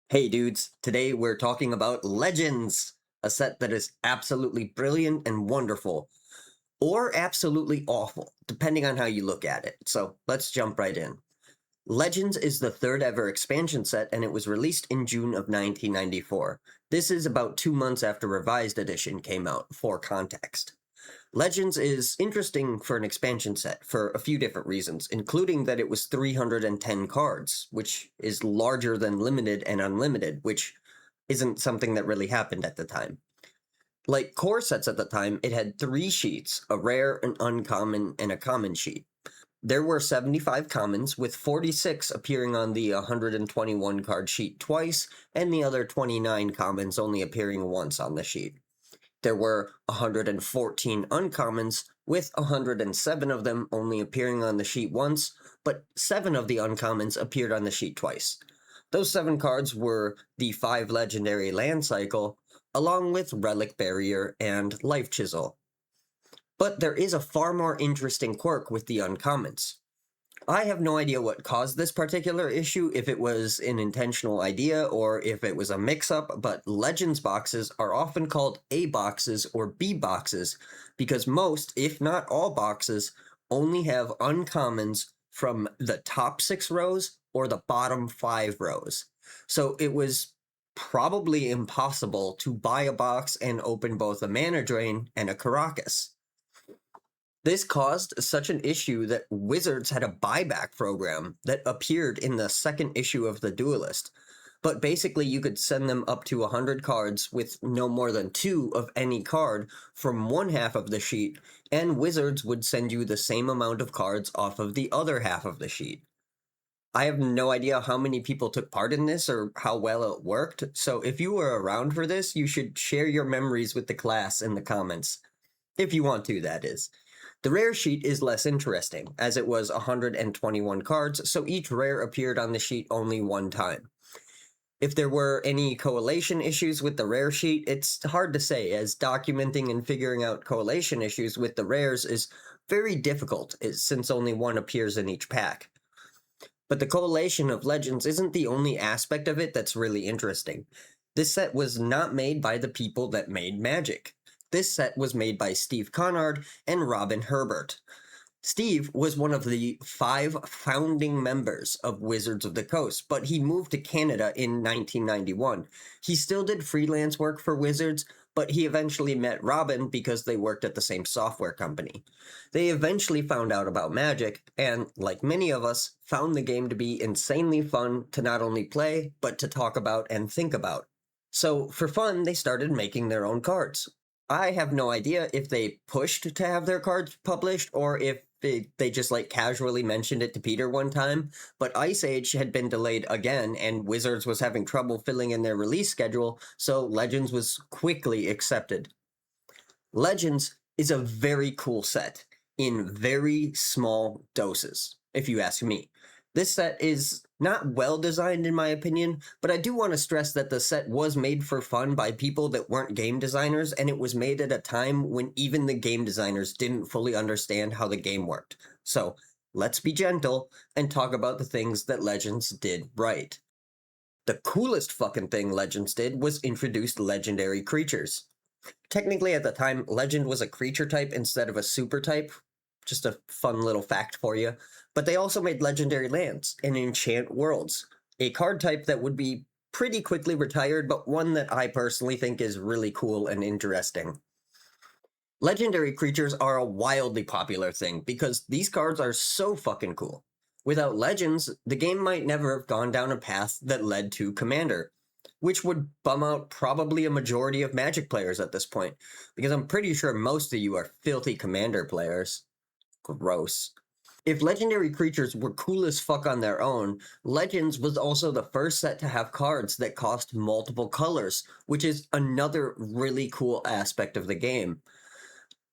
Hey dudes, today we're talking about Legends, a set that is absolutely brilliant and wonderful, or absolutely awful, depending on how you look at it. So let's jump right in. Legends is the third ever expansion set, and it was released in June of 1994. This is about 2 months after Revised Edition came out, for context. Legends is interesting for an expansion set for a few different reasons, including that it was 310 cards, which is larger than Limited and Unlimited, which isn't something that really happened at the time. Like core sets at the time, it had 3 sheets, a rare, an uncommon, and a common sheet. There were 75 commons, with 46 appearing on the 121 card sheet twice, and the other 29 commons only appearing once on the sheet. There were 114 uncommons, with 107 of them only appearing on the sheet once, but 7 of the uncommons appeared on the sheet twice. Those 7 cards were the 5 legendary land cycle, along with Relic Barrier and Life Chisel. But there is a far more interesting quirk with the uncommons. I have no idea what caused this particular issue, if it was an intentional idea or if it was a mix-up, but Legends boxes are often called A boxes or B boxes because most, if not all boxes, only have uncommons from the top 6 rows or the bottom 5 rows. So it was probably impossible to buy a box and open both a Mana Drain and a Caracas. This caused such an issue that Wizards had a buyback program that appeared in the second issue of The Duelist. But basically, you could send them up to 100 cards with no more than 2 of any card from one half of the sheet, and Wizards would send you the same amount of cards off of the other half of the sheet. I have no idea how many people took part in this or how well it worked, so if you were around for this, you should share your memories with the class in the comments. If you want to, that is. The rare sheet is less interesting, as it was 121 cards, so each rare appeared on the sheet only one time. If there were any correlation issues with the rare sheet, it's hard to say, as documenting and figuring out correlation issues with the rares is very difficult, since only one appears in each pack. But the correlation of Legends isn't the only aspect of it that's really interesting. This set was not made by the people that made Magic. This set was made by Steve Conard and Robin Herbert. Steve was one of the 5 founding members of Wizards of the Coast, but he moved to Canada in 1991. He still did freelance work for Wizards, but he eventually met Robin because they worked at the same software company. They eventually found out about Magic, and, like many of us, found the game to be insanely fun to not only play, but to talk about and think about. So, for fun, they started making their own cards. I have no idea if they pushed to have their cards published or if they just like casually mentioned it to Peter one time, but Ice Age had been delayed again and Wizards was having trouble filling in their release schedule, so Legends was quickly accepted. Legends is a very cool set in very small doses, if you ask me. This set is not well designed in my opinion, but I do want to stress that the set was made for fun by people that weren't game designers, and it was made at a time when even the game designers didn't fully understand how the game worked. So, let's be gentle and talk about the things that Legends did right. The coolest fucking thing Legends did was introduce legendary creatures. Technically, at the time, Legend was a creature type instead of a super type. Just a fun little fact for you. But they also made legendary lands and enchant worlds, a card type that would be pretty quickly retired, but one that I personally think is really cool and interesting. Legendary creatures are a wildly popular thing because these cards are so fucking cool. Without legends, the game might never have gone down a path that led to Commander, which would bum out probably a majority of Magic players at this point, because I'm pretty sure most of you are filthy Commander players. Gross. If legendary creatures were cool as fuck on their own, Legends was also the first set to have cards that cost multiple colors, which is another really cool aspect of the game.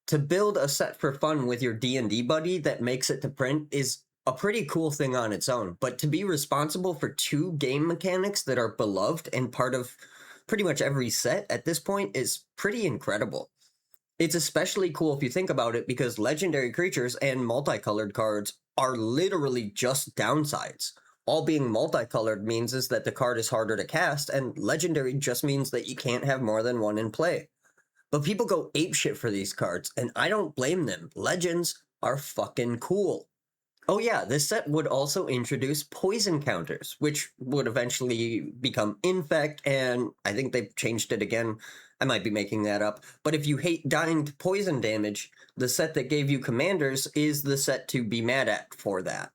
To build a set for fun with your D&D buddy that makes it to print is a pretty cool thing on its own, but to be responsible for 2 game mechanics that are beloved and part of pretty much every set at this point is pretty incredible. It's especially cool if you think about it because legendary creatures and multicolored cards are literally just downsides. All being multicolored means is that the card is harder to cast, and legendary just means that you can't have more than one in play. But people go apeshit for these cards, and I don't blame them. Legends are fucking cool. Oh yeah, this set would also introduce poison counters, which would eventually become infect, and I think they've changed it again. I might be making that up. But if you hate dying to poison damage, the set that gave you commanders is the set to be mad at for that.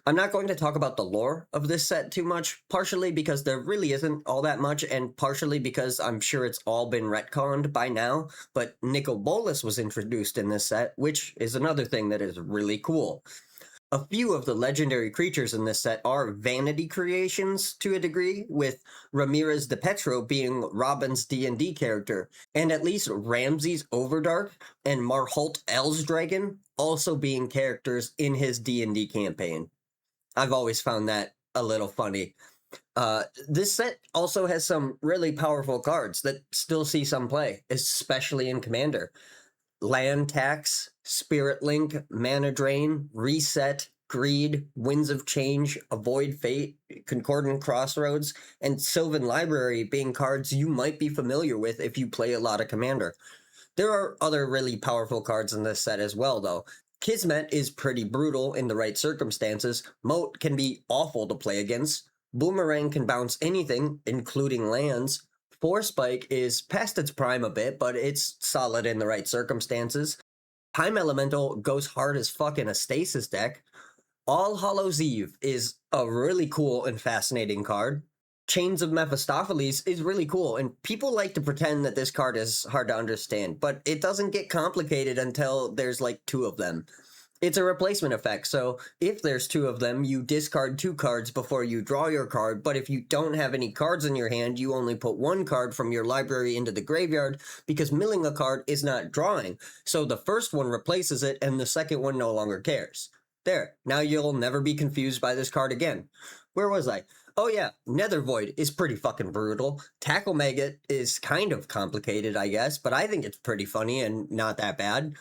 I'm not going to talk about the lore of this set too much, partially because there really isn't all that much, and partially because I'm sure it's all been retconned by now, but Nicol Bolas was introduced in this set, which is another thing that is really cool. A few of the legendary creatures in this set are vanity creations to a degree, with Ramirez de Petro being Robin's D&D character, and at least Ramses Overdark and Marholt Elsdragon also being characters in his D&D campaign. I've always found that a little funny. This set also has some really powerful cards that still see some play, especially in Commander. Land Tax, Spirit Link, Mana Drain, Reset, Greed, Winds of Change, Avoid Fate, Concordant Crossroads, and Sylvan Library being cards you might be familiar with if you play a lot of Commander. There are other really powerful cards in this set as well, though. Kismet is pretty brutal in the right circumstances. Moat can be awful to play against. Boomerang can bounce anything, including lands. Force Spike is past its prime a bit, but it's solid in the right circumstances. Time Elemental goes hard as fuck in a Stasis deck. All Hallows Eve is a really cool and fascinating card. Chains of Mephistopheles is really cool, and people like to pretend that this card is hard to understand, but it doesn't get complicated until there's like two of them. It's a replacement effect, so if there's two of them, you discard two cards before you draw your card, but if you don't have any cards in your hand, you only put one card from your library into the graveyard, because milling a card is not drawing, so the first one replaces it, and the second one no longer cares. There, now you'll never be confused by this card again. Where was I? Oh yeah, Nether Void is pretty fucking brutal. Tackle Maggot is kind of complicated, I guess, but I think it's pretty funny and not that bad.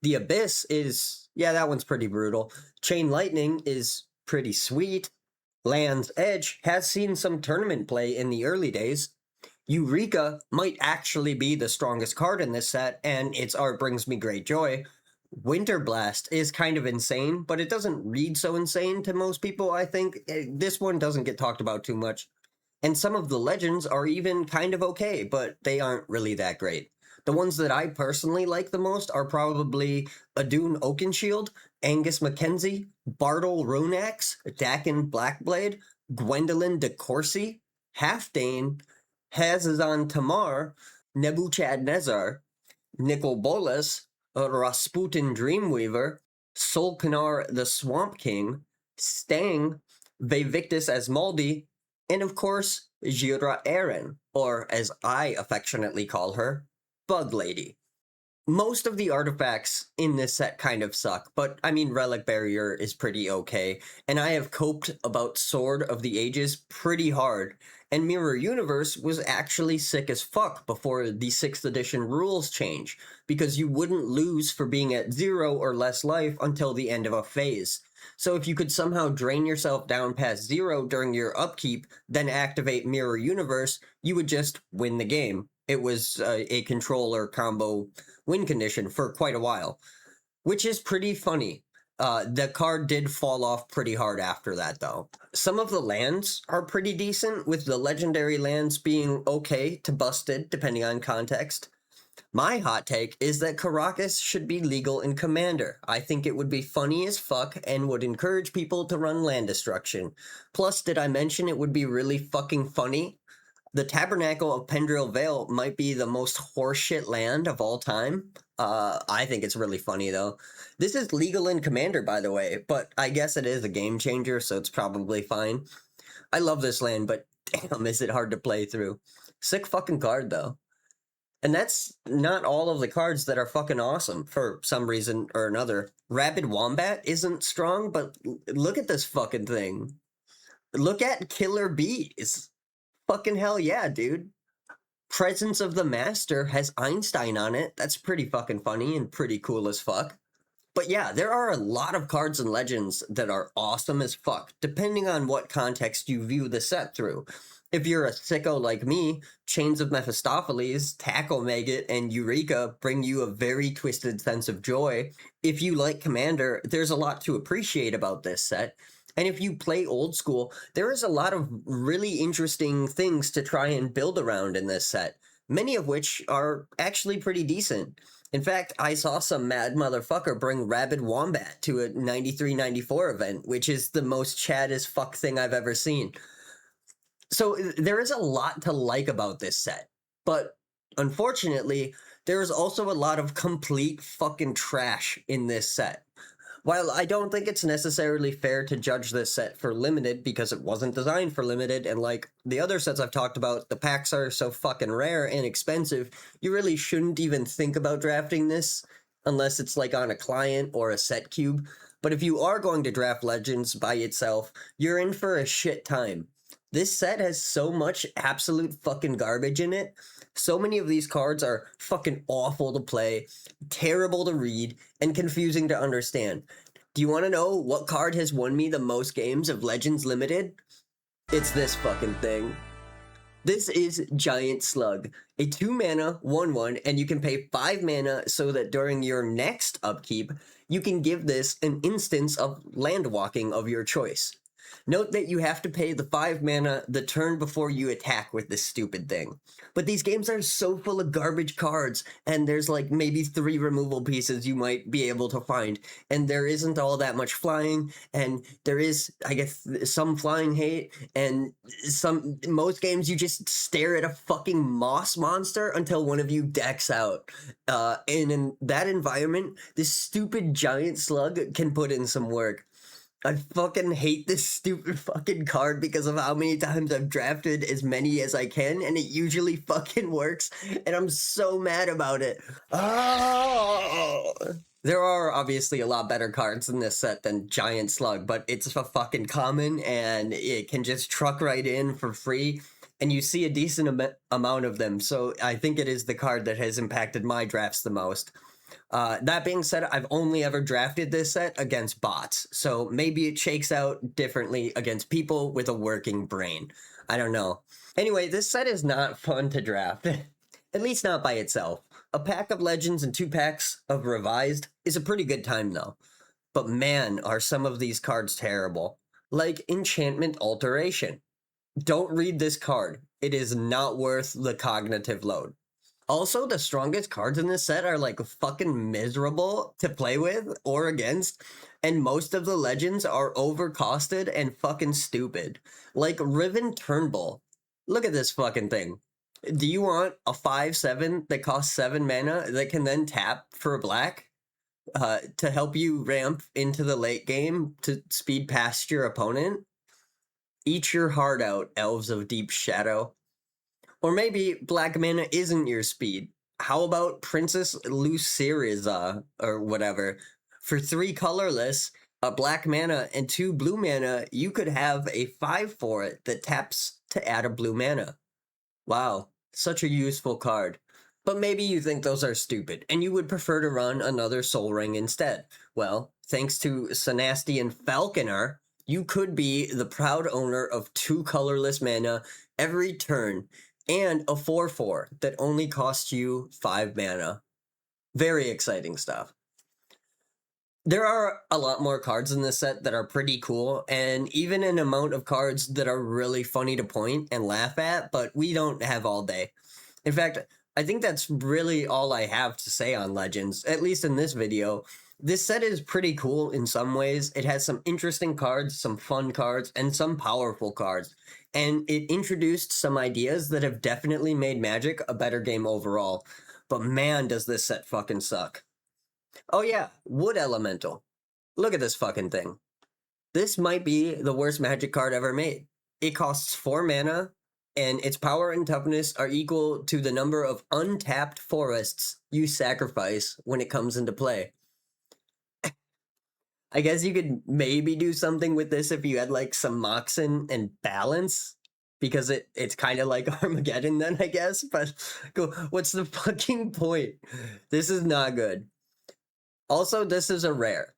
The Abyss is, yeah, that one's pretty brutal. Chain Lightning is pretty sweet. Land's Edge has seen some tournament play in the early days. Eureka might actually be the strongest card in this set, and its art brings me great joy. Winter Blast is kind of insane, but it doesn't read so insane to most people, I think. This one doesn't get talked about too much. And some of the legends are even kind of okay, but they aren't really that great. The ones that I personally like the most are probably Adun Oakenshield, Angus Mackenzie, Bartle Runax, Dakin Blackblade, Gwendolyn de Courcy, Halfdane, Hazazon Tamar, Nebuchadnezzar, Nicol Bolas, Rasputin Dreamweaver, Solkanar the Swamp King, Stang, Vevictus Asmaldi, and of course, Jira Aaron, or as I affectionately call her, Bug Lady. Most of the artifacts in this set kind of suck, but I mean, Relic Barrier is pretty okay, and I have coped about Sword of the Ages pretty hard, and Mirror Universe was actually sick as fuck before the 6th edition rules change, because you wouldn't lose for being at 0 or less life until the end of a phase. So if you could somehow drain yourself down past 0 during your upkeep, then activate Mirror Universe, you would just win the game. It was a controller combo win condition for quite a while, which is pretty funny. The card did fall off pretty hard after that, though. Some of the lands are pretty decent, with the legendary lands being okay to busted, depending on context. My hot take is that Caracas should be legal in Commander. I think it would be funny as fuck and would encourage people to run land destruction. Plus, did I mention it would be really fucking funny? The Tabernacle of Pendril Vale might be the most horseshit land of all time. I think it's really funny, though. This is legal in Commander, by the way, but I guess it is a game changer, so it's probably fine. I love this land, but damn, is it hard to play through. Sick fucking card, though. And that's not all of the cards that are fucking awesome, for some reason or another. Rabid Wombat isn't strong, but look at this fucking thing. Look at Killer Bees. Fucking hell yeah, dude. Presence of the Master has Einstein on it. That's pretty fucking funny and pretty cool as fuck. But yeah, there are a lot of cards and legends that are awesome as fuck, depending on what context you view the set through. If you're a sicko like me, Chains of Mephistopheles, Tackle Maggot, and Eureka bring you a very twisted sense of joy. If you like Commander, there's a lot to appreciate about this set. And if you play old school, there is a lot of really interesting things to try and build around in this set, many of which are actually pretty decent. In fact, I saw some mad motherfucker bring Rabid Wombat to a 93-94 event, which is the most Chad as fuck thing I've ever seen. So there is a lot to like about this set, but unfortunately, there is also a lot of complete fucking trash in this set. While I don't think it's necessarily fair to judge this set for limited because it wasn't designed for limited, and like the other sets I've talked about, the packs are so fucking rare and expensive, you really shouldn't even think about drafting this unless it's like on a client or a set cube. But if you are going to draft Legends by itself, you're in for a shit time. This set has so much absolute fucking garbage in it. So many of these cards are fucking awful to play, terrible to read, and confusing to understand. Do you want to know what card has won me the most games of Legends Limited? It's this fucking thing. This is Giant Slug, a 2-mana 1/1, and you can pay 5 mana so that during your next upkeep, you can give this an instance of land walking of your choice. Note that you have to pay the 5 mana the turn before you attack with this stupid thing. But these games are so full of garbage cards, and there's like maybe 3 removal pieces you might be able to find, and there isn't all that much flying, and there is, I guess, some flying hate, and most games you just stare at a fucking moss monster until one of you decks out. And in that environment, this stupid giant slug can put in some work. I fucking hate this stupid fucking card because of how many times I've drafted as many as I can, and it usually fucking works, and I'm so mad about it. Oh! There are obviously a lot better cards in this set than Giant Slug, but it's a fucking common, and it can just truck right in for free, and you see a decent amount of them, so I think it is the card that has impacted my drafts the most. That being said, I've only ever drafted this set against bots, so maybe it shakes out differently against people with a working brain. I don't know. Anyway, this set is not fun to draft, at least not by itself. A pack of Legends and 2 packs of Revised is a pretty good time though. But man, are some of these cards terrible. Like Enchantment Alteration. Don't read this card. It is not worth the cognitive load. Also, the strongest cards in this set are like fucking miserable to play with or against, and most of the legends are overcosted and fucking stupid. Like Riven Turnbull. Look at this fucking thing. Do you want a 5/7 that costs 7 mana that can then tap for a black to help you ramp into the late game to speed past your opponent? Eat your heart out, Elves of Deep Shadow. Or maybe black mana isn't your speed. How about Princess Luceriza or whatever? For 3 colorless, a black mana and 2 blue mana, you could have a 5 for it that taps to add a blue mana. Wow, such a useful card. But maybe you think those are stupid, and you would prefer to run another Soul Ring instead. Well, thanks to Sanastian Falconer, you could be the proud owner of 2 colorless mana every turn, and a 4/4 that only costs you 5 mana. Very exciting stuff. There are a lot more cards in this set that are pretty cool, and even an amount of cards that are really funny to point and laugh at, but we don't have all day. In fact, I think that's really all I have to say on Legends, at least in this video. This set is pretty cool in some ways. It has some interesting cards, some fun cards, and some powerful cards. And it introduced some ideas that have definitely made Magic a better game overall. But man, does this set fucking suck. Oh yeah, Wood Elemental. Look at this fucking thing. This might be the worst Magic card ever made. It costs 4 mana, and its power and toughness are equal to the number of untapped forests you sacrifice when it comes into play. I guess you could maybe do something with this if you had like some Moxen and Balance, because it's kind of like Armageddon then, I guess, but what's the fucking point? This is not good. Also, this is a rare.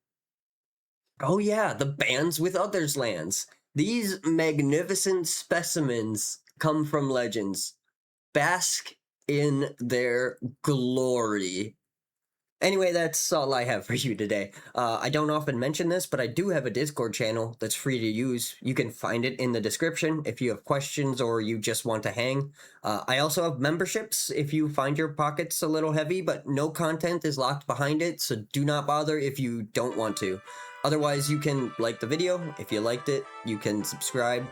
Oh yeah, the bands with others lands. These magnificent specimens come from Legends. Bask in their glory. Anyway, that's all I have for you today. I don't often mention this, but I do have a Discord channel that's free to use. You can find it in the description if you have questions or you just want to hang. I also have memberships if you find your pockets a little heavy, but no content is locked behind it, so do not bother if you don't want to. Otherwise, you can like the video if you liked it. You can subscribe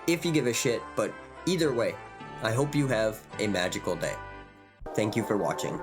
if you give a shit, but either way, I hope you have a magical day. Thank you for watching.